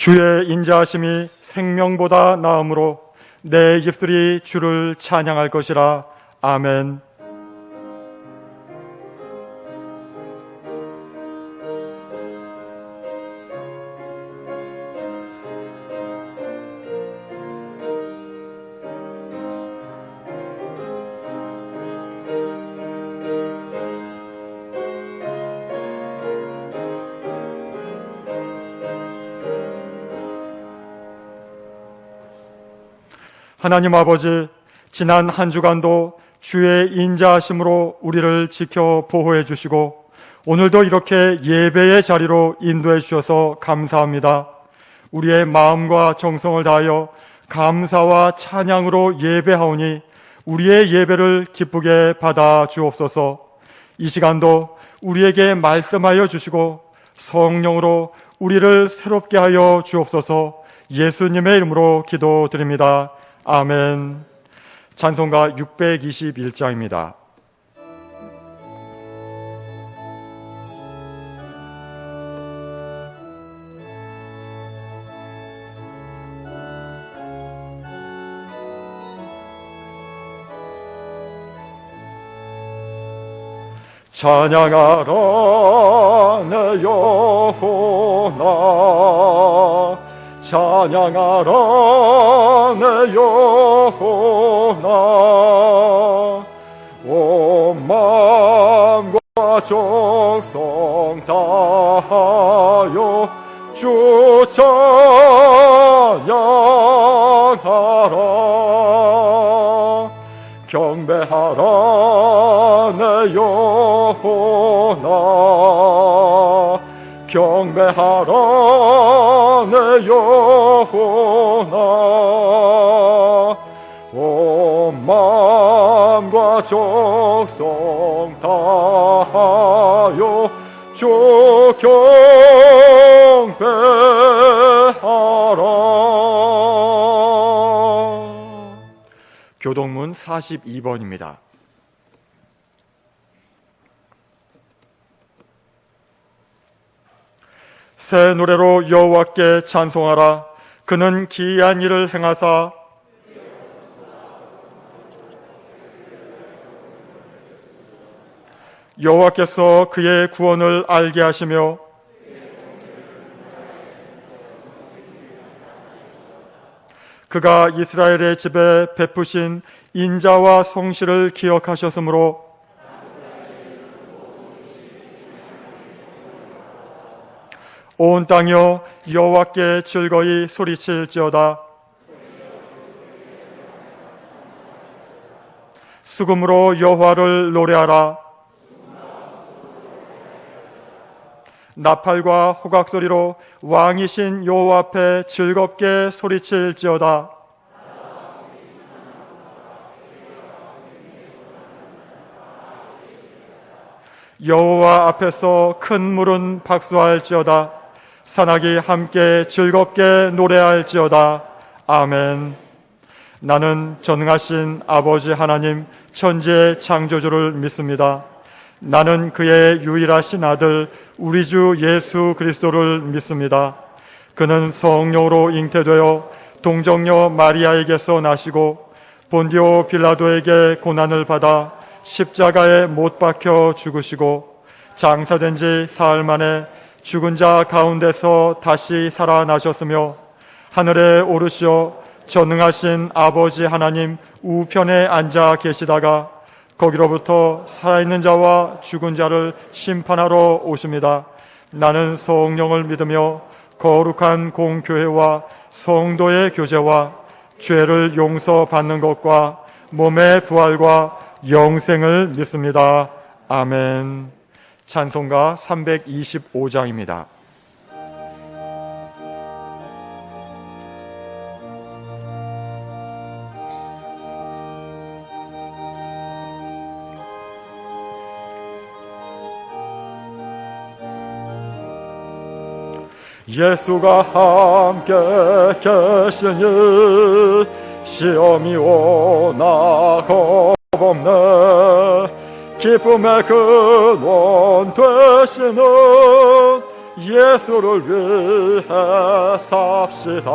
주의 인자하심이 생명보다 나음으로 내 입술이 주를 찬양할 것이라. 아멘. 하나님 아버지, 지난 한 주간도 주의 인자하심으로 우리를 지켜 보호해 주시고 오늘도 이렇게 예배의 자리로 인도해 주셔서 감사합니다. 우리의 마음과 정성을 다하여 감사와 찬양으로 예배하오니 우리의 예배를 기쁘게 받아 주옵소서. 이 시간도 우리에게 말씀하여 주시고 성령으로 우리를 새롭게 하여 주옵소서. 예수님의 이름으로 기도드립니다. 아멘. 찬송가 621장입니다. 찬양하라 내 영혼아, 찬양하라 내 영혼아, 온 마음과 정성 다하여 주 찬양하라. 경배하라 내 영혼아, 경배하라 내 영혼아, 온 마음과 정성 다하여 주 경배하라. 교동문 42번입니다. 새 노래로 여호와께 찬송하라. 그는 기이한 일을 행하사 여호와께서 그의 구원을 알게 하시며 그가 이스라엘의 집에 베푸신 인자와 성실을 기억하셨으므로 온 땅이여 여호와께 즐거이 소리칠지어다. 수금으로 여호와를 노래하라. 나팔과 호각소리로 왕이신 여호와 앞에 즐겁게 소리칠지어다. 여호와 앞에서 큰 물은 박수할지어다. 산악이 함께 즐겁게 노래할지어다. 아멘. 나는 전능하신 아버지 하나님 천지의 창조주를 믿습니다. 나는 그의 유일하신 아들 우리 주 예수 그리스도를 믿습니다. 그는 성령으로 잉태되어 동정녀 마리아에게서 나시고 본디오 빌라도에게 고난을 받아 십자가에 못 박혀 죽으시고 장사된 지 사흘 만에 죽은 자 가운데서 다시 살아나셨으며 하늘에 오르시어 전능하신 아버지 하나님 우편에 앉아 계시다가 거기로부터 살아있는 자와 죽은 자를 심판하러 오십니다. 나는 성령을 믿으며 거룩한 공교회와 성도의 교제와 죄를 용서받는 것과 몸의 부활과 영생을 믿습니다. 아멘. 찬송가 325장입니다. 예수가 함께 계시니 시험이 오나 겁없네. 기쁨의 근원 되시는 예수를 위해 삽시다.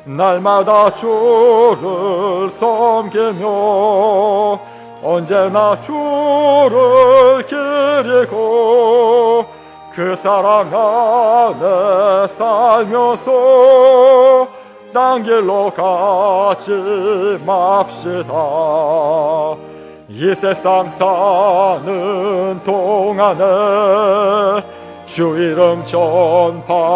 날마다 주를 섬기며 언제나 주를 기리고 그 사랑 안에 살면서 딴 길로 가지 맙시다. 이 세상 사는 동안에 주 이름 전파하면서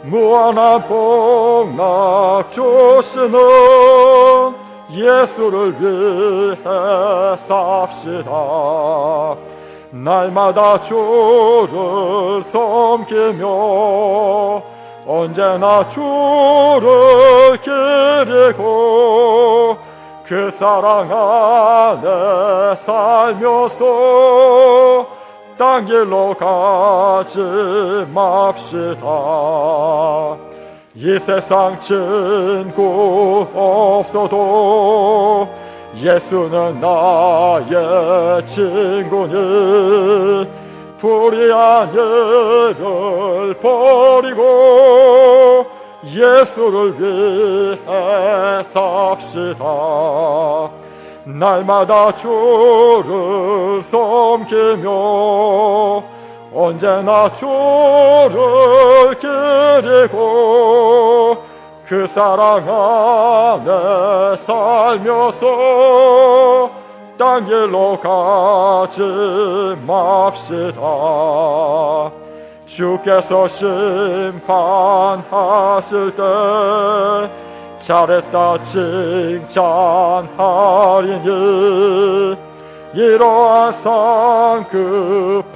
무한한 복락 주시는 예수를 위해 삽시다. 날마다 주를 섬기며 언제나 주를 기리고 그 사랑 안에 살면서 딴 길로 가지 맙시다. 이 세상 친구 없어도 예수는 나의 친구니 불의한 일을 버리고 예수를 위해 삽시다. 날마다 주를 섬기며 언제나 주를 기리고 그 사랑 안에 살면서 딴 길로 가지 맙시다. 주께서 심판하실 때 잘했다 칭찬하리니 이러한 상급받도록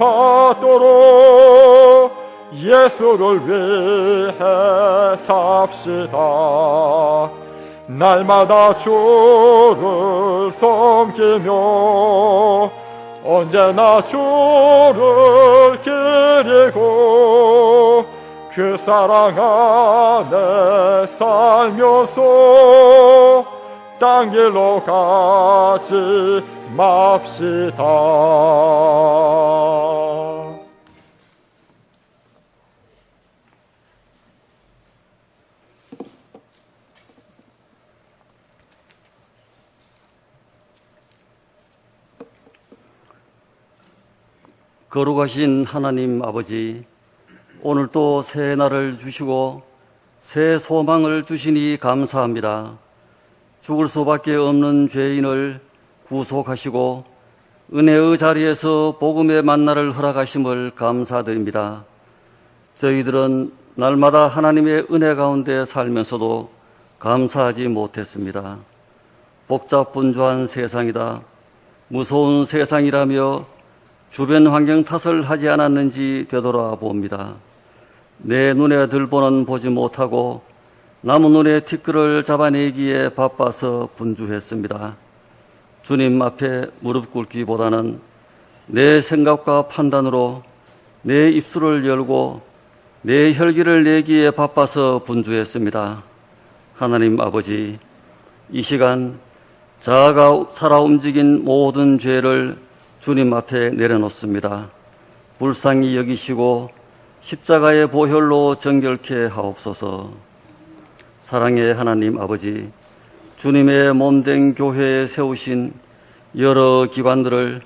예수를 위해 삽시다. 날마다 주를 섬기며 언제나 주를 기리고 그 사랑 안에 살면서 딴 길로 가지 맙시다. 거룩하신 하나님 아버지, 오늘 또 새 날을 주시고 새 소망을 주시니 감사합니다. 죽을 수밖에 없는 죄인을 구속하시고 은혜의 자리에서 복음의 만나를 허락하심을 감사드립니다. 저희들은 날마다 하나님의 은혜 가운데 살면서도 감사하지 못했습니다. 복잡분주한 세상이다, 무서운 세상이라며 주변 환경 탓을 하지 않았는지 되돌아봅니다. 내 눈에 들보는 보지 못하고 남은 눈에 티끌을 잡아내기에 바빠서 분주했습니다. 주님 앞에 무릎 꿇기보다는 내 생각과 판단으로 내 입술을 열고 내 혈기를 내기에 바빠서 분주했습니다. 하나님 아버지, 이 시간 자아가 살아 움직인 모든 죄를 주님 앞에 내려놓습니다. 불쌍히 여기시고 십자가의 보혈로 정결케 하옵소서. 사랑의 하나님 아버지, 주님의 몸된 교회에 세우신 여러 기관들을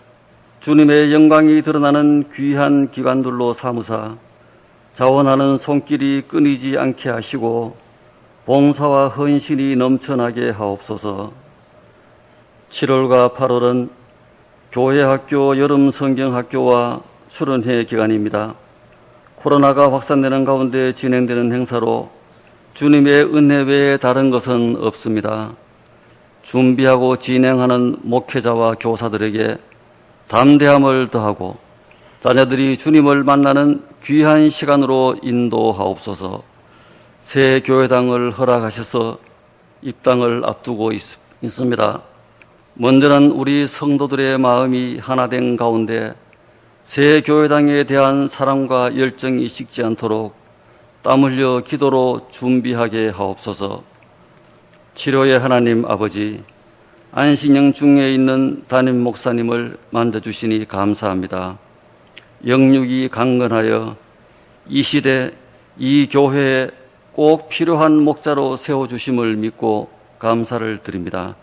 주님의 영광이 드러나는 귀한 기관들로 삼으사 자원하는 손길이 끊이지 않게 하시고 봉사와 헌신이 넘쳐나게 하옵소서. 7월과 8월은 교회학교 여름 성경학교와 수련회 기간입니다. 코로나가 확산되는 가운데 진행되는 행사로 주님의 은혜 외에 다른 것은 없습니다. 준비하고 진행하는 목회자와 교사들에게 담대함을 더하고 자녀들이 주님을 만나는 귀한 시간으로 인도하옵소서. 새 교회당을 허락하셔서 입당을 앞두고 있습니다. 먼저는 우리 성도들의 마음이 하나 된 가운데 새 교회당에 대한 사랑과 열정이 식지 않도록 땀 흘려 기도로 준비하게 하옵소서. 치료의 하나님 아버지, 안식령 중에 있는 담임 목사님을 만져주시니 감사합니다. 영육이 강건하여 이 시대 이 교회에 꼭 필요한 목자로 세워주심을 믿고 감사를 드립니다.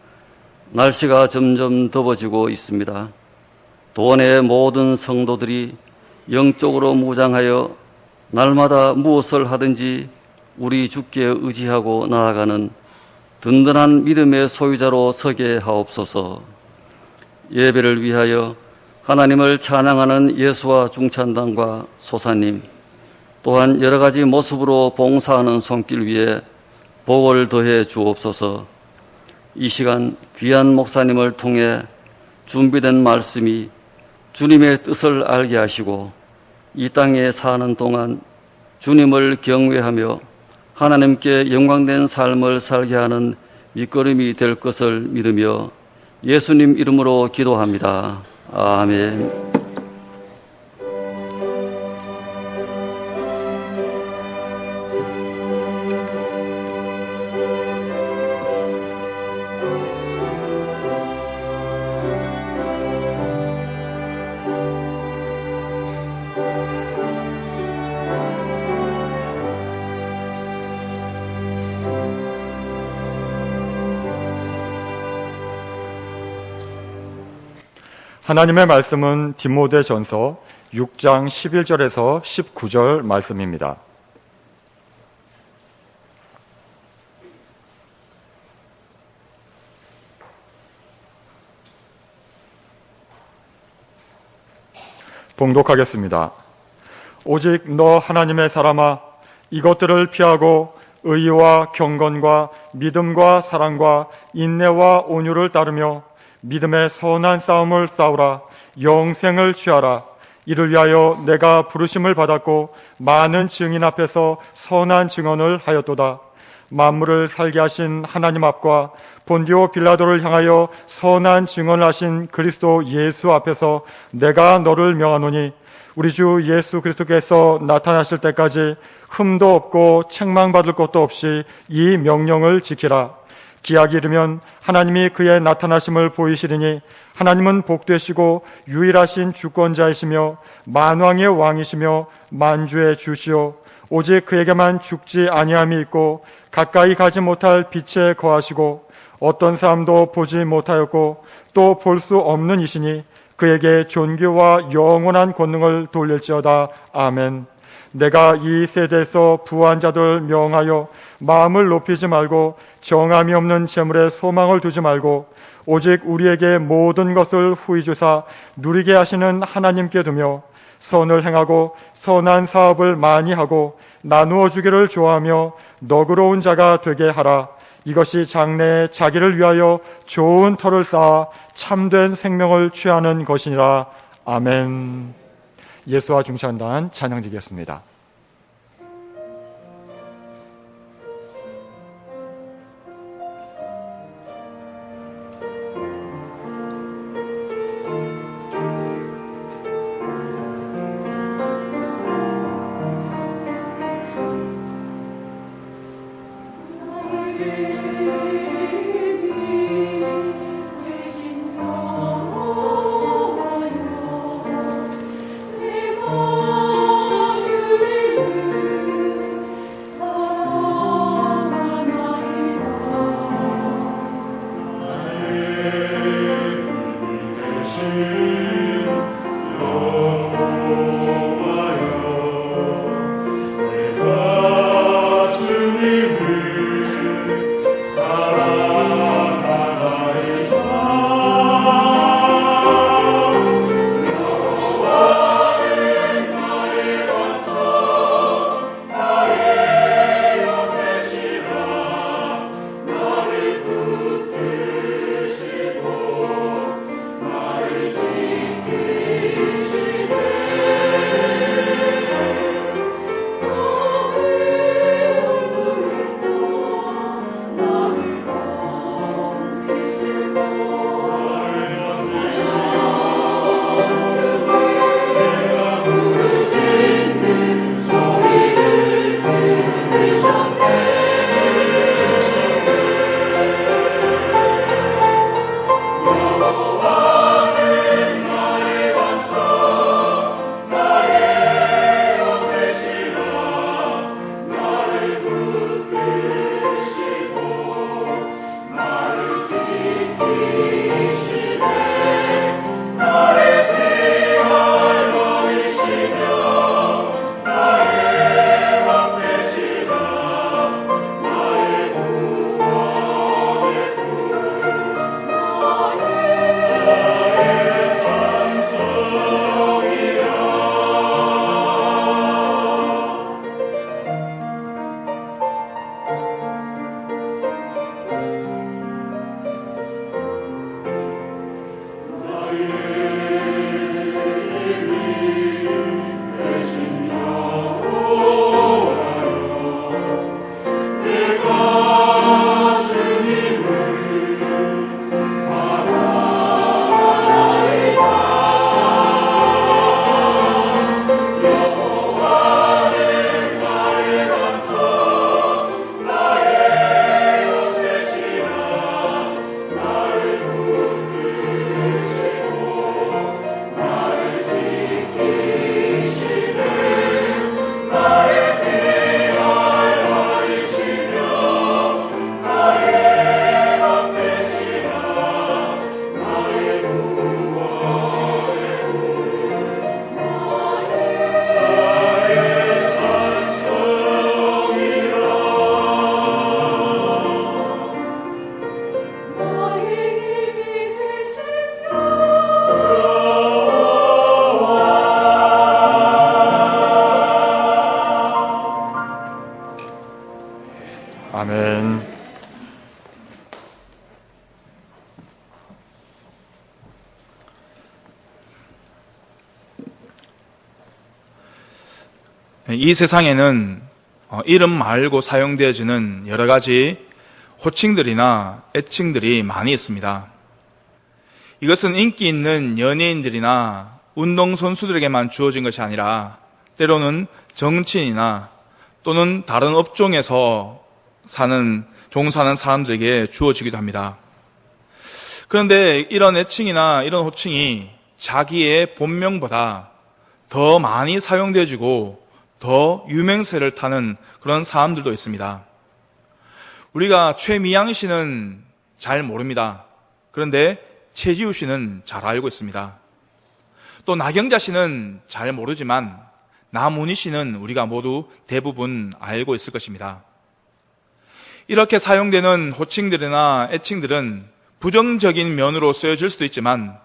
날씨가 점점 더워지고 있습니다. 도원의 모든 성도들이 영적으로 무장하여 날마다 무엇을 하든지 우리 주께 의지하고 나아가는 든든한 믿음의 소유자로 서게 하옵소서. 예배를 위하여 하나님을 찬양하는 예수와 중찬단과 소사님, 또한 여러 가지 모습으로 봉사하는 손길 위에 복을 더해 주옵소서. 이 시간 귀한 목사님을 통해 준비된 말씀이 주님의 뜻을 알게 하시고 이 땅에 사는 동안 주님을 경외하며 하나님께 영광된 삶을 살게 하는 밑거름이 될 것을 믿으며 예수님 이름으로 기도합니다. 아멘. 하나님의 말씀은 디모데전서 6장 11절에서 19절 말씀입니다. 봉독하겠습니다. 오직 너 하나님의 사람아, 이것들을 피하고 의와 경건과 믿음과 사랑과 인내와 온유를 따르며 믿음의 선한 싸움을 싸우라. 영생을 취하라. 이를 위하여 내가 부르심을 받았고 많은 증인 앞에서 선한 증언을 하였도다. 만물을 살게 하신 하나님 앞과 본디오 빌라도를 향하여 선한 증언을 하신 그리스도 예수 앞에서 내가 너를 명하노니 우리 주 예수 그리스도께서 나타나실 때까지 흠도 없고 책망받을 것도 없이 이 명령을 지키라. 기약이 이르면 하나님이 그의 나타나심을 보이시리니 하나님은 복되시고 유일하신 주권자이시며 만왕의 왕이시며 만주의 주시오. 오직 그에게만 죽지 아니함이 있고 가까이 가지 못할 빛에 거하시고 어떤 사람도 보지 못하였고 또 볼 수 없는 이시니 그에게 존귀와 영원한 권능을 돌릴지어다. 아멘. 내가 이 세대에서 부한 자들을 명하여 마음을 높이지 말고 정함이 없는 재물에 소망을 두지 말고 오직 우리에게 모든 것을 후히 주사 누리게 하시는 하나님께 두며 선을 행하고 선한 사업을 많이 하고 나누어 주기를 좋아하며 너그러운 자가 되게 하라. 이것이 장래에 자기를 위하여 좋은 터를 쌓아 참된 생명을 취하는 것이니라. 아멘. 예수와 중찬단 찬양 드리겠습니다. 주를 이 세상에는 이름 말고 사용되어지는 여러 가지 호칭들이나 애칭들이 많이 있습니다. 이것은 인기 있는 연예인들이나 운동선수들에게만 주어진 것이 아니라 때로는 정치인이나 또는 다른 업종에서 종사하는 사람들에게 주어지기도 합니다. 그런데 이런 애칭이나 이런 호칭이 자기의 본명보다 더 많이 사용되어지고 더 유명세를 타는 그런 사람들도 있습니다. 우리가 최미양 씨는 잘 모릅니다. 그런데 최지우 씨는 잘 알고 있습니다. 또 나경자 씨는 잘 모르지만 나문희 씨는 우리가 모두 대부분 알고 있을 것입니다. 이렇게 사용되는 호칭들이나 애칭들은 부정적인 면으로 쓰여질 수도 있지만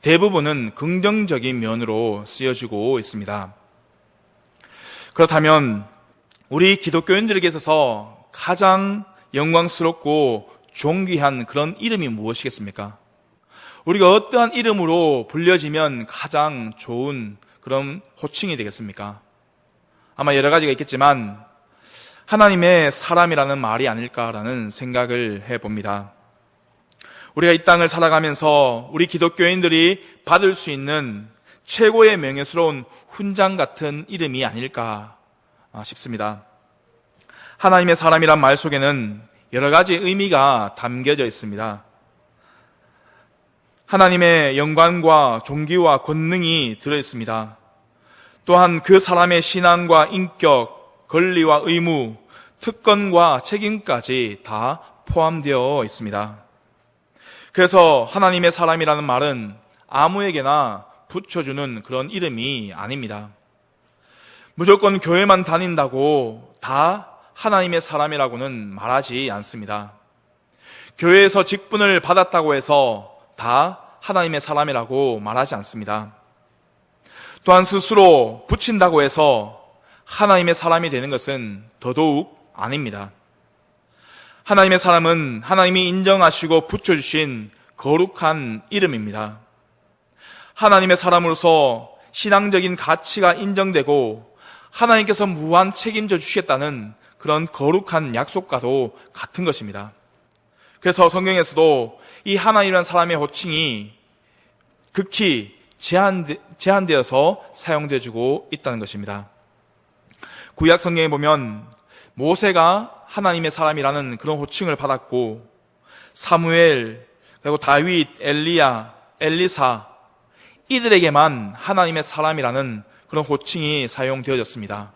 대부분은 긍정적인 면으로 쓰여지고 있습니다. 그렇다면 우리 기독교인들에게 있어서 가장 영광스럽고 존귀한 그런 이름이 무엇이겠습니까? 우리가 어떠한 이름으로 불려지면 가장 좋은 그런 호칭이 되겠습니까? 아마 여러 가지가 있겠지만 하나님의 사람이라는 말이 아닐까라는 생각을 해봅니다. 우리가 이 땅을 살아가면서 우리 기독교인들이 받을 수 있는 최고의 명예스러운 훈장 같은 이름이 아닐까 싶습니다. 하나님의 사람이란 말 속에는 여러 가지 의미가 담겨져 있습니다. 하나님의 영광과 존귀와 권능이 들어있습니다. 또한 그 사람의 신앙과 인격, 권리와 의무, 특권과 책임까지 다 포함되어 있습니다. 그래서 하나님의 사람이라는 말은 아무에게나 붙여주는 그런 이름이 아닙니다. 무조건 교회만 다닌다고 다 하나님의 사람이라고는 말하지 않습니다. 교회에서 직분을 받았다고 해서 다 하나님의 사람이라고 말하지 않습니다. 또한 스스로 붙인다고 해서 하나님의 사람이 되는 것은 더더욱 아닙니다. 하나님의 사람은 하나님이 인정하시고 붙여주신 거룩한 이름입니다. 하나님의 사람으로서 신앙적인 가치가 인정되고 하나님께서 무한 책임져 주시겠다는 그런 거룩한 약속과도 같은 것입니다. 그래서 성경에서도 이 하나님이라는 사람의 호칭이 극히 제한되어서 사용되어지고 있다는 것입니다. 구약 성경에 보면 모세가 하나님의 사람이라는 그런 호칭을 받았고 사무엘, 그리고 다윗, 엘리야, 엘리사 이들에게만 하나님의 사람이라는 그런 호칭이 사용되어졌습니다.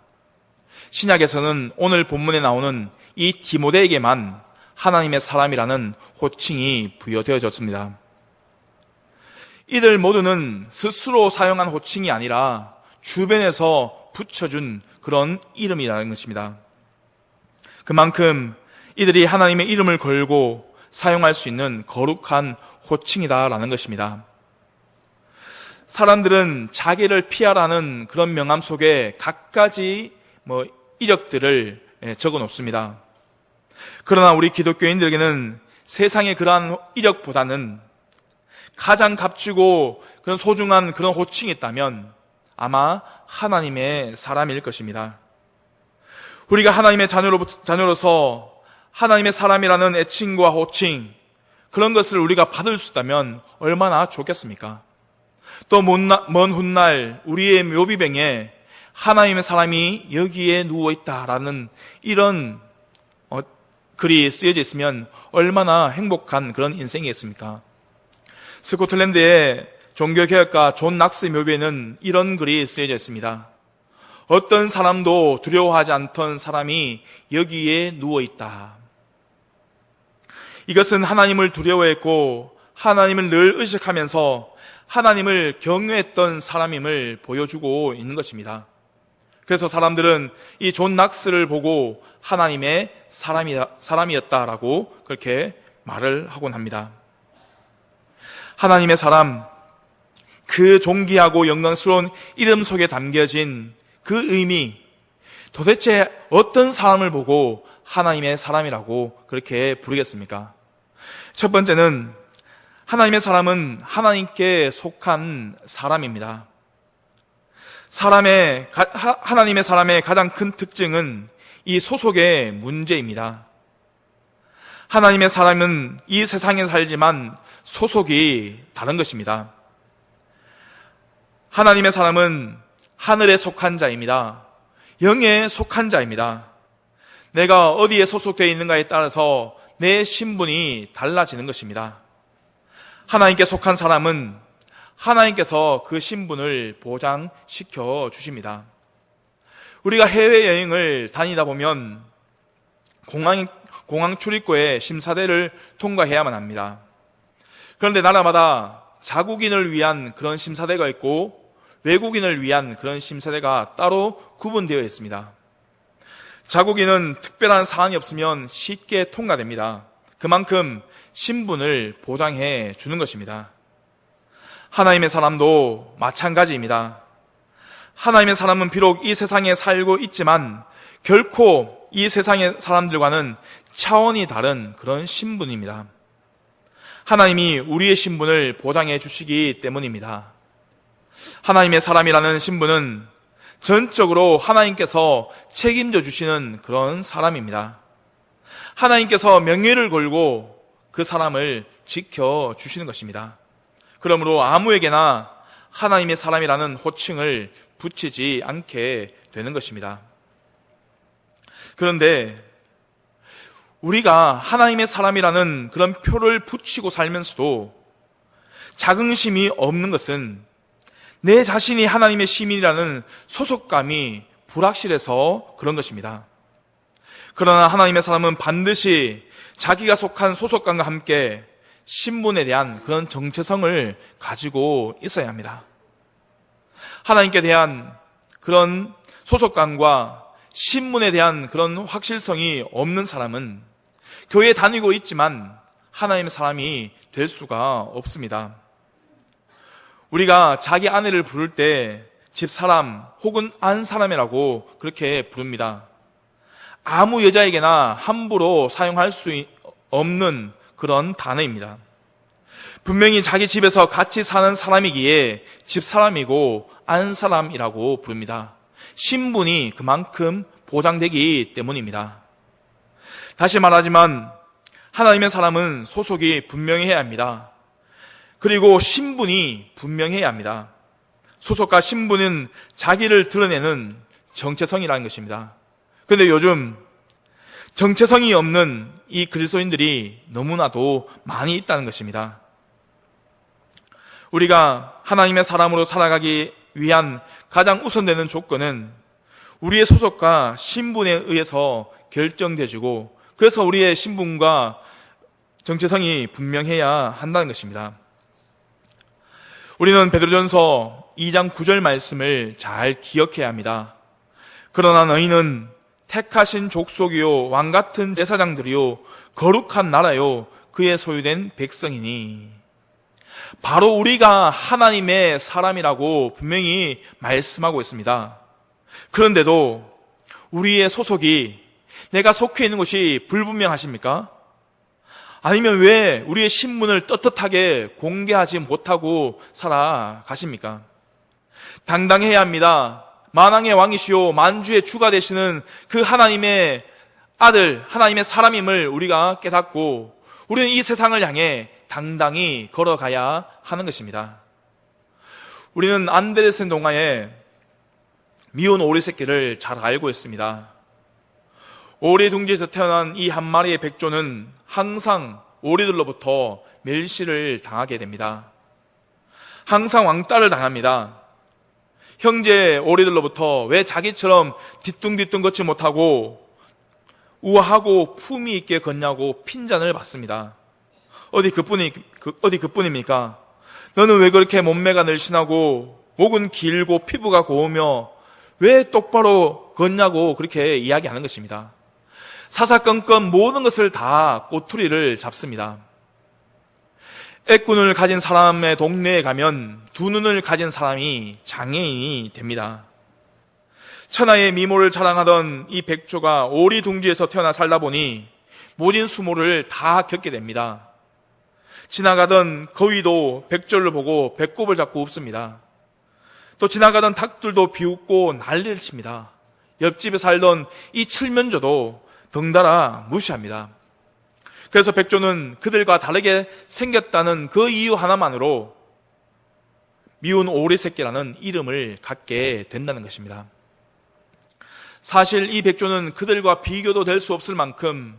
신약에서는 오늘 본문에 나오는 이 디모데에게만 하나님의 사람이라는 호칭이 부여되어졌습니다. 이들 모두는 스스로 사용한 호칭이 아니라 주변에서 붙여준 그런 이름이라는 것입니다. 그만큼 이들이 하나님의 이름을 걸고 사용할 수 있는 거룩한 호칭이다라는 것입니다. 사람들은 자기를 피하라는 그런 명함 속에 갖가지 이력들을 적어 놓습니다. 그러나 우리 기독교인들에게는 세상의 그러한 이력보다는 가장 값지고 그런 소중한 그런 호칭이 있다면 아마 하나님의 사람일 것입니다. 우리가 하나님의 자녀로서 하나님의 사람이라는 애칭과 호칭, 그런 것을 우리가 받을 수 있다면 얼마나 좋겠습니까? 또 먼 훗날 우리의 묘비병에 하나님의 사람이 여기에 누워있다라는 이런 글이 쓰여져 있으면 얼마나 행복한 그런 인생이겠습니까? 스코틀랜드의 종교개혁가 존 낙스 묘비에는 이런 글이 쓰여져 있습니다. 어떤 사람도 두려워하지 않던 사람이 여기에 누워있다. 이것은 하나님을 두려워했고 하나님을 늘 의식하면서 하나님을 경외했던 사람임을 보여주고 있는 것입니다. 그래서 사람들은 이 존 낙스를 보고 하나님의 사람이었다라고 그렇게 말을 하곤 합니다. 하나님의 사람, 그 존귀하고 영광스러운 이름 속에 담겨진 그 의미, 도대체 어떤 사람을 보고 하나님의 사람이라고 그렇게 부르겠습니까? 첫 번째는 하나님의 사람은 하나님께 속한 사람입니다. 하나님의 사람의 가장 큰 특징은 이 소속의 문제입니다. 하나님의 사람은 이 세상에 살지만 소속이 다른 것입니다. 하나님의 사람은 하늘에 속한 자입니다. 영에 속한 자입니다. 내가 어디에 소속되어 있는가에 따라서 내 신분이 달라지는 것입니다. 하나님께 속한 사람은 하나님께서 그 신분을 보장시켜 주십니다. 우리가 해외여행을 다니다 보면 공항 출입구에 심사대를 통과해야만 합니다. 그런데 나라마다 자국인을 위한 그런 심사대가 있고 외국인을 위한 그런 심사대가 따로 구분되어 있습니다. 자국인은 특별한 사안이 없으면 쉽게 통과됩니다. 그만큼 신분을 보장해 주는 것입니다. 하나님의 사람도 마찬가지입니다. 하나님의 사람은 비록 이 세상에 살고 있지만 결코 이 세상의 사람들과는 차원이 다른 그런 신분입니다. 하나님이 우리의 신분을 보장해 주시기 때문입니다. 하나님의 사람이라는 신분은 전적으로 하나님께서 책임져 주시는 그런 사람입니다. 하나님께서 명예를 걸고 그 사람을 지켜주시는 것입니다. 그러므로 아무에게나 하나님의 사람이라는 호칭을 붙이지 않게 되는 것입니다. 그런데 우리가 하나님의 사람이라는 그런 표를 붙이고 살면서도 자긍심이 없는 것은 내 자신이 하나님의 시민이라는 소속감이 불확실해서 그런 것입니다. 그러나 하나님의 사람은 반드시 자기가 속한 소속감과 함께 신분에 대한 그런 정체성을 가지고 있어야 합니다. 하나님께 대한 그런 소속감과 신분에 대한 그런 확실성이 없는 사람은 교회에 다니고 있지만 하나님의 사람이 될 수가 없습니다. 우리가 자기 아내를 부를 때 집사람 혹은 안사람이라고 그렇게 부릅니다. 아무 여자에게나 함부로 사용할 수 없는 그런 단어입니다. 분명히 자기 집에서 같이 사는 사람이기에 집사람이고 안사람이라고 부릅니다. 신분이 그만큼 보장되기 때문입니다. 다시 말하지만 하나님의 사람은 소속이 분명해야 합니다. 그리고 신분이 분명해야 합니다. 소속과 신분은 자기를 드러내는 정체성이라는 것입니다. 그런데 요즘 정체성이 없는 이 그리스도인들이 너무나도 많이 있다는 것입니다. 우리가 하나님의 사람으로 살아가기 위한 가장 우선되는 조건은 우리의 소속과 신분에 의해서 결정되어지고 그래서 우리의 신분과 정체성이 분명해야 한다는 것입니다. 우리는 베드로전서 2장 9절 말씀을 잘 기억해야 합니다. 그러나 너희는 택하신 족속이요 왕같은 제사장들이요 거룩한 나라요 그의 소유된 백성이니. 바로 우리가 하나님의 사람이라고 분명히 말씀하고 있습니다. 그런데도 우리의 소속이 내가 속해 있는 곳이 불분명하십니까? 아니면 왜 우리의 신분을 떳떳하게 공개하지 못하고 살아가십니까? 당당해야 합니다. 만왕의 왕이시오 만주의 주가 되시는 그 하나님의 아들, 하나님의 사람임을 우리가 깨닫고 우리는 이 세상을 향해 당당히 걸어가야 하는 것입니다. 우리는 안데르센 동화에 미운 오리 새끼를 잘 알고 있습니다. 오리 둥지에서 태어난 이 한 마리의 백조는 항상 오리들로부터 멸시를 당하게 됩니다. 항상 왕따를 당합니다. 형제 오리들로부터 왜 자기처럼 뒤뚱뒤뚱 걷지 못하고 우아하고 품위 있게 걷냐고 핀잔을 받습니다. 어디 그뿐입니까? 너는 왜 그렇게 몸매가 늘씬하고 목은 길고 피부가 고우며 왜 똑바로 걷냐고 그렇게 이야기하는 것입니다. 사사건건 모든 것을 다 꼬투리를 잡습니다. 애꾼을 가진 사람의 동네에 가면 두 눈을 가진 사람이 장애인이 됩니다. 천하의 미모를 자랑하던 이 백조가 오리 둥지에서 태어나 살다 보니 모진 수모를 다 겪게 됩니다. 지나가던 거위도 백조를 보고 배꼽을 잡고 웃습니다. 또 지나가던 닭들도 비웃고 난리를 칩니다. 옆집에 살던 이 칠면조도 덩달아 무시합니다. 그래서 백조는 그들과 다르게 생겼다는 그 이유 하나만으로 미운 오리 새끼라는 이름을 갖게 된다는 것입니다. 사실 이 백조는 그들과 비교도 될 수 없을 만큼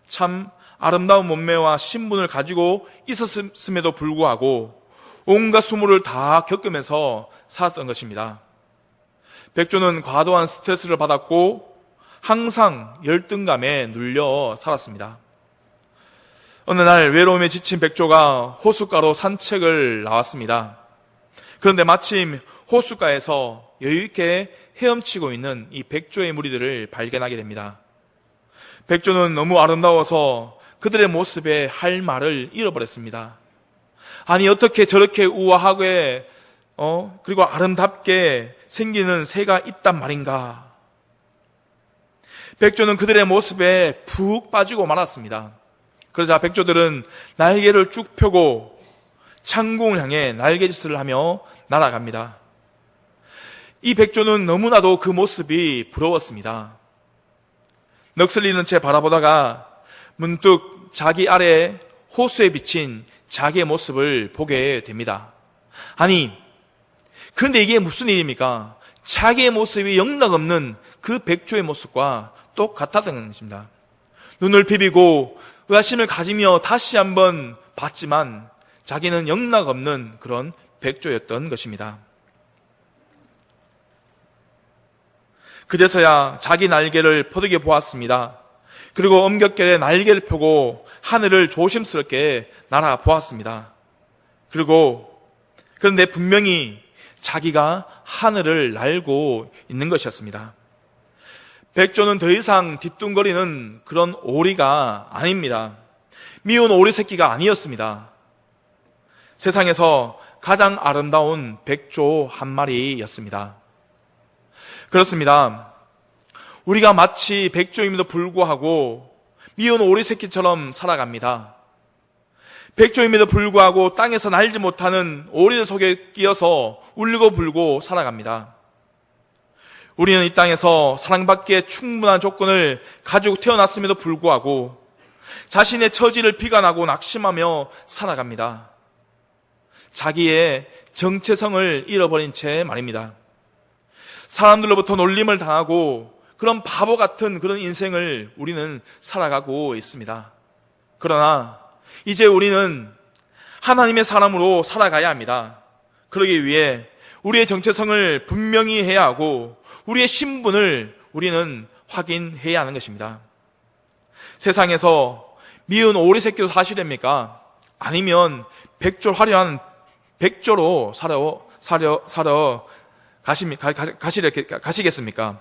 참 아름다운 몸매와 신분을 가지고 있었음에도 불구하고 온갖 수모를 다 겪으면서 살았던 것입니다. 백조는 과도한 스트레스를 받았고 항상 열등감에 눌려 살았습니다. 어느 날 외로움에 지친 백조가 호숫가로 산책을 나왔습니다. 그런데 마침 호숫가에서 여유있게 헤엄치고 있는 이 백조의 무리들을 발견하게 됩니다. 백조는 너무 아름다워서 그들의 모습에 할 말을 잃어버렸습니다. 아니 어떻게 저렇게 우아하게 그리고 아름답게 생기는 새가 있단 말인가. 백조는 그들의 모습에 푹 빠지고 말았습니다. 그러자 백조들은 날개를 쭉 펴고 창공을 향해 날개짓을 하며 날아갑니다. 이 백조는 너무나도 그 모습이 부러웠습니다. 넋을리는 채 바라보다가 문득 자기 아래 호수에 비친 자기의 모습을 보게 됩니다. 아니, 그런데 이게 무슨 일입니까? 자기의 모습이 영락없는 그 백조의 모습과 똑같았던 것입니다. 눈을 비비고 의아심을 가지며 다시 한번 봤지만 자기는 영락없는 그런 백조였던 것입니다. 그제서야 자기 날개를 퍼득여 보았습니다. 그리고 엄격결에 날개를 펴고 하늘을 조심스럽게 날아보았습니다. 그런데 분명히 자기가 하늘을 날고 있는 것이었습니다. 백조는 더 이상 뒤뚱거리는 그런 오리가 아닙니다. 미운 오리 새끼가 아니었습니다. 세상에서 가장 아름다운 백조 한 마리였습니다. 그렇습니다. 우리가 마치 백조임에도 불구하고 미운 오리 새끼처럼 살아갑니다. 백조임에도 불구하고 땅에서 날지 못하는 오리들 속에 끼어서 울고 불고 살아갑니다. 우리는 이 땅에서 사랑받기에 충분한 조건을 가지고 태어났음에도 불구하고 자신의 처지를 비관하고 낙심하며 살아갑니다. 자기의 정체성을 잃어버린 채 말입니다. 사람들로부터 놀림을 당하고 그런 바보 같은 그런 인생을 우리는 살아가고 있습니다. 그러나 이제 우리는 하나님의 사람으로 살아가야 합니다. 그러기 위해 우리의 정체성을 분명히 해야 하고 우리의 신분을 우리는 확인해야 하는 것입니다. 세상에서 미운 오리 새끼도 사실입니까? 아니면 화려한 백조로 사러 가시겠습니까?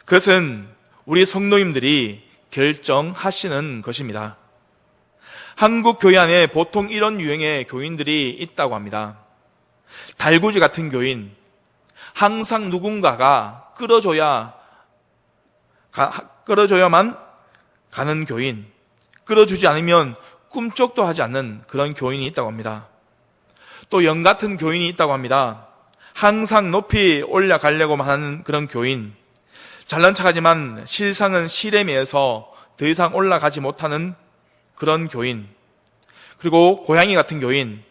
그것은 우리 성도님들이 결정하시는 것입니다. 한국 교회 안에 보통 이런 유형의 교인들이 있다고 합니다. 달구지 같은 교인, 항상 누군가가 끌어줘야만 가는 교인, 끌어주지 않으면 꿈쩍도 하지 않는 그런 교인이 있다고 합니다. 또 영 같은 교인이 있다고 합니다. 항상 높이 올라가려고만 하는 그런 교인, 잘난 척하지만 실상은 실에 매여서 더 이상 올라가지 못하는 그런 교인, 그리고 고양이 같은 교인,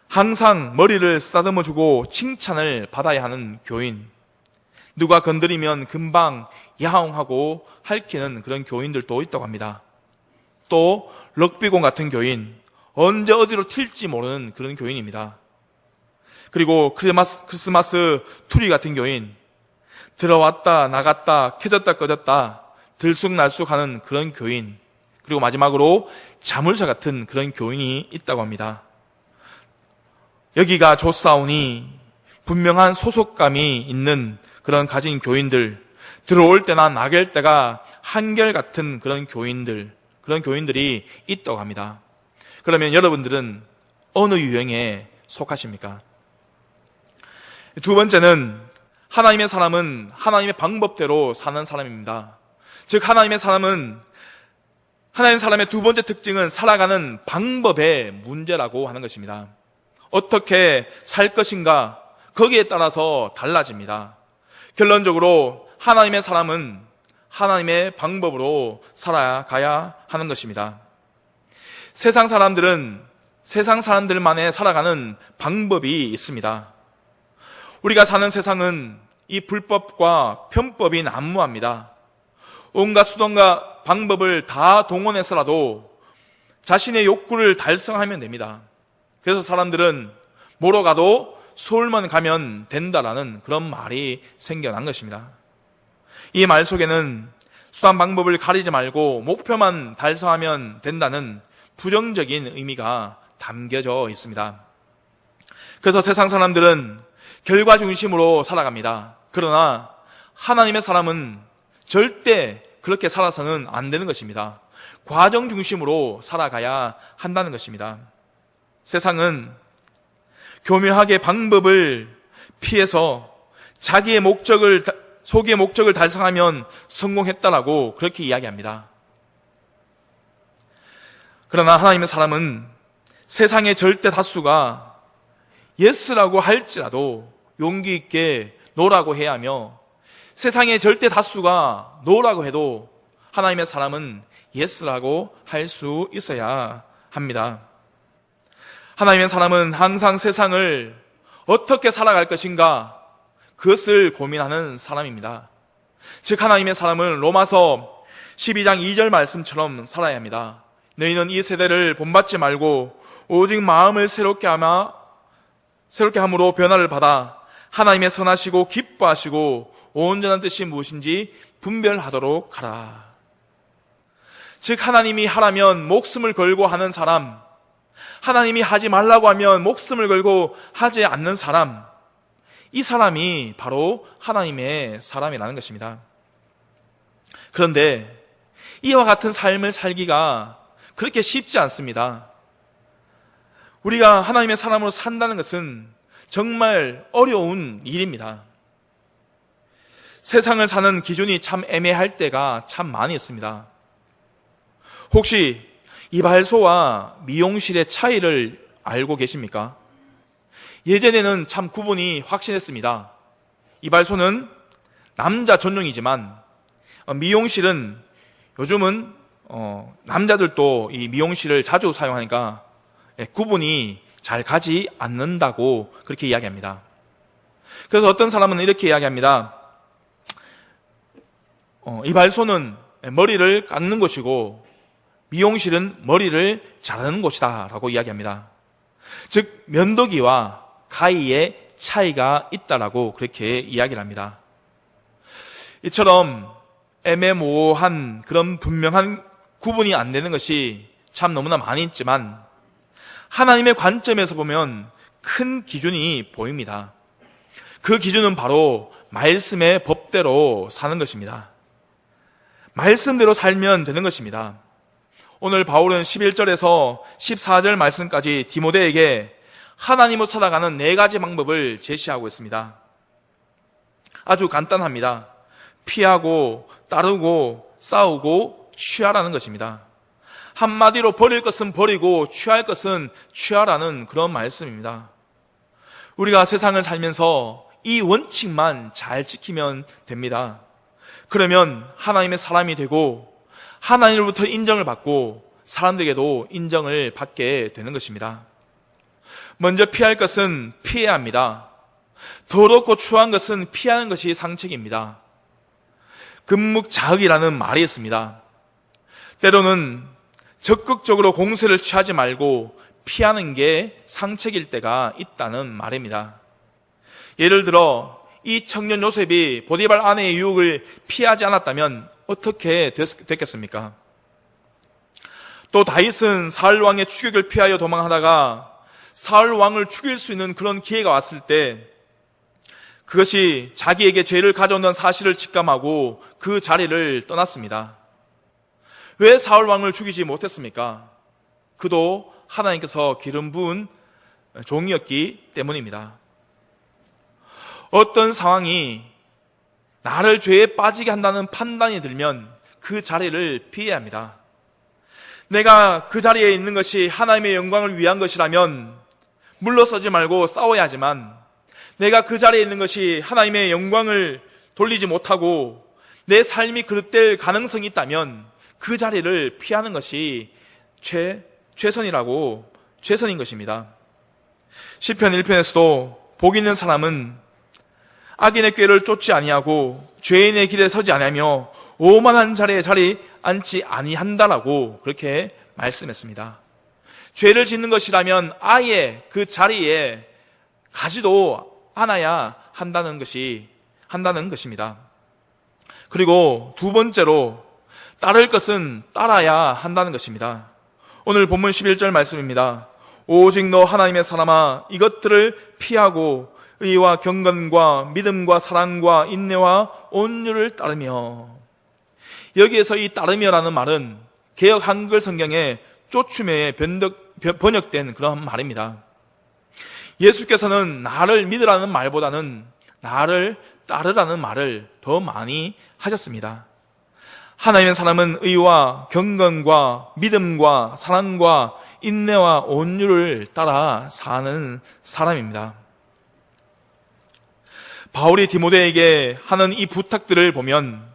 항상 머리를 쓰다듬어주고 칭찬을 받아야 하는 교인, 누가 건드리면 금방 야옹하고 핥히는 그런 교인들도 있다고 합니다. 또 럭비공 같은 교인, 언제 어디로 튈지 모르는 그런 교인입니다. 그리고 크리스마스 트리 같은 교인, 들어왔다 나갔다 켜졌다 꺼졌다 들쑥날쑥하는 그런 교인, 그리고 마지막으로 자물쇠 같은 그런 교인이 있다고 합니다. 여기가 좋사오니 분명한 소속감이 있는 그런 가진 교인들, 들어올 때나 나갈 때가 한결같은 그런 교인들이 있다고 합니다. 그러면 여러분들은 어느 유형에 속하십니까? 두 번째는 하나님의 사람은 하나님의 방법대로 사는 사람입니다. 즉 하나님의 사람의 두 번째 특징은 살아가는 방법의 문제라고 하는 것입니다. 어떻게 살 것인가, 거기에 따라서 달라집니다. 결론적으로 하나님의 사람은 하나님의 방법으로 살아가야 하는 것입니다. 세상 사람들은 세상 사람들만의 살아가는 방법이 있습니다. 우리가 사는 세상은 이 불법과 편법이 난무합니다. 온갖 수단과 방법을 다 동원해서라도 자신의 욕구를 달성하면 됩니다. 그래서 사람들은 뭐로 가도 서울만 가면 된다라는 그런 말이 생겨난 것입니다. 이 말 속에는 수단 방법을 가리지 말고 목표만 달성하면 된다는 부정적인 의미가 담겨져 있습니다. 그래서 세상 사람들은 결과 중심으로 살아갑니다. 그러나 하나님의 사람은 절대 그렇게 살아서는 안 되는 것입니다. 과정 중심으로 살아가야 한다는 것입니다. 세상은 교묘하게 방법을 피해서 자기의 소기의 목적을 달성하면 성공했다라고 그렇게 이야기합니다. 그러나 하나님의 사람은 세상의 절대 다수가 예스라고 할지라도 용기 있게 노라고 해야 하며, 세상의 절대 다수가 노라고 해도 하나님의 사람은 예스라고 할 수 있어야 합니다. 하나님의 사람은 항상 세상을 어떻게 살아갈 것인가, 그것을 고민하는 사람입니다. 즉 하나님의 사람은 로마서 12장 2절 말씀처럼 살아야 합니다. 너희는 이 세대를 본받지 말고 오직 마음을 새롭게 함으로 변화를 받아 하나님의 선하시고 기뻐하시고 온전한 뜻이 무엇인지 분별하도록 하라. 즉 하나님이 하라면 목숨을 걸고 하는 사람, 하나님이 하지 말라고 하면 목숨을 걸고 하지 않는 사람, 이 사람이 바로 하나님의 사람이라는 것입니다. 그런데 이와 같은 삶을 살기가 그렇게 쉽지 않습니다. 우리가 하나님의 사람으로 산다는 것은 정말 어려운 일입니다. 세상을 사는 기준이 참 애매할 때가 참 많이 있습니다. 혹시 이발소와 미용실의 차이를 알고 계십니까? 예전에는 참 구분이 확실했습니다. 이발소는 남자 전용이지만 미용실은 요즘은 남자들도 이 미용실을 자주 사용하니까 구분이 잘 가지 않는다고 그렇게 이야기합니다. 그래서 어떤 사람은 이렇게 이야기합니다. 이발소는 머리를 깎는 곳이고 미용실은 머리를 자르는 곳이다 라고 이야기합니다. 즉 면도기와 가위의 차이가 있다라고 그렇게 이야기를 합니다. 이처럼 애매모호한 그런 분명한 구분이 안 되는 것이 참 너무나 많이 있지만 하나님의 관점에서 보면 큰 기준이 보입니다. 그 기준은 바로 말씀의 법대로 사는 것입니다. 말씀대로 살면 되는 것입니다. 오늘 바울은 11절에서 14절 말씀까지 디모데에게 하나님으로 살아가는 4가지 방법을 제시하고 있습니다. 아주 간단합니다. 피하고 따르고 싸우고 취하라는 것입니다. 한마디로 버릴 것은 버리고 취할 것은 취하라는 그런 말씀입니다. 우리가 세상을 살면서 이 원칙만 잘 지키면 됩니다. 그러면 하나님의 사람이 되고 하나님으로부터 인정을 받고 사람들에게도 인정을 받게 되는 것입니다. 먼저 피할 것은 피해야 합니다. 더럽고 추한 것은 피하는 것이 상책입니다. 금묵자흑이라는 말이 있습니다. 때로는 적극적으로 공세를 취하지 말고 피하는 게 상책일 때가 있다는 말입니다. 예를 들어 이 청년 요셉이 보디발 아내의 유혹을 피하지 않았다면 어떻게 됐겠습니까? 또 다윗은 사울 왕의 추격을 피하여 도망하다가 사울 왕을 죽일 수 있는 그런 기회가 왔을 때 그것이 자기에게 죄를 가져온다는 사실을 직감하고 그 자리를 떠났습니다. 왜 사울 왕을 죽이지 못했습니까? 그도 하나님께서 기름 부은 종이었기 때문입니다. 어떤 상황이 나를 죄에 빠지게 한다는 판단이 들면 그 자리를 피해야 합니다. 내가 그 자리에 있는 것이 하나님의 영광을 위한 것이라면 물러서지 말고 싸워야 하지만 내가 그 자리에 있는 것이 하나님의 영광을 돌리지 못하고 내 삶이 그릇될 가능성이 있다면 그 자리를 피하는 것이 최선인 것입니다. 시편 1편에서도 복 있는 사람은 악인의 꾀를 쫓지 아니하고 죄인의 길에 서지 아니하며 오만한 자리에 자리 앉지 아니한다라고 그렇게 말씀했습니다. 죄를 짓는 것이라면 아예 그 자리에 가지도 않아야 한다는 것입니다. 그리고 두 번째로 따를 것은 따라야 한다는 것입니다. 오늘 본문 11절 말씀입니다. 오직 너 하나님의 사람아 이것들을 피하고 의와 경건과 믿음과 사랑과 인내와 온유를 따르며. 여기에서 이 따르며라는 말은 개역 한글 성경에 쫓음에 번역된 그런 말입니다. 예수께서는 나를 믿으라는 말보다는 나를 따르라는 말을 더 많이 하셨습니다. 하나님의 사람은 의와 경건과 믿음과 사랑과 인내와 온유를 따라 사는 사람입니다. 바울이 디모데에게 하는 이 부탁들을 보면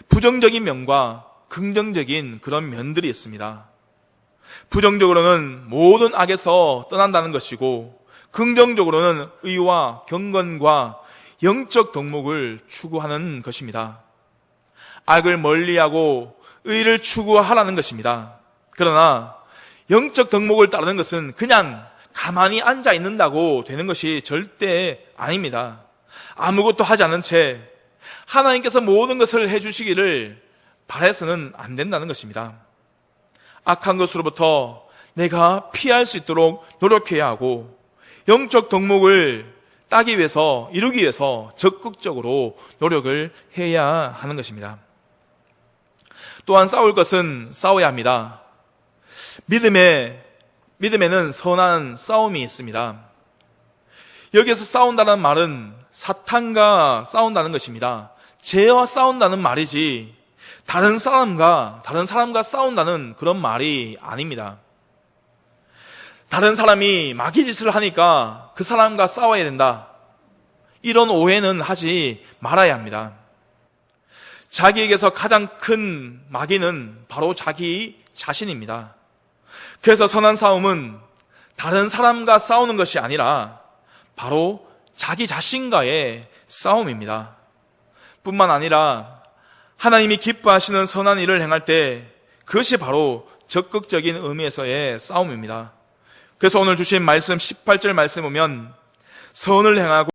부정적인 면과 긍정적인 그런 면들이 있습니다. 부정적으로는 모든 악에서 떠난다는 것이고 긍정적으로는 의와 경건과 영적 덕목을 추구하는 것입니다. 악을 멀리하고 의를 추구하라는 것입니다. 그러나 영적 덕목을 따르는 것은 그냥 가만히 앉아 있는다고 되는 것이 절대 아닙니다. 아무것도 하지 않은 채 하나님께서 모든 것을 해주시기를 바라서는 안 된다는 것입니다. 악한 것으로부터 내가 피할 수 있도록 노력해야 하고 영적 덕목을 이루기 위해서 적극적으로 노력을 해야 하는 것입니다. 또한 싸울 것은 싸워야 합니다. 믿음에는 선한 싸움이 있습니다. 여기에서 싸운다는 말은 사탄과 싸운다는 것입니다. 죄와 싸운다는 말이지 다른 사람과 싸운다는 그런 말이 아닙니다. 다른 사람이 마귀짓을 하니까 그 사람과 싸워야 된다. 이런 오해는 하지 말아야 합니다. 자기에게서 가장 큰 마귀는 바로 자기 자신입니다. 그래서 선한 싸움은 다른 사람과 싸우는 것이 아니라 바로 자기 자신과의 싸움입니다. 뿐만 아니라 하나님이 기뻐하시는 선한 일을 행할 때 그것이 바로 적극적인 의미에서의 싸움입니다. 그래서 오늘 주신 말씀 18절 말씀 보면 선을 행하고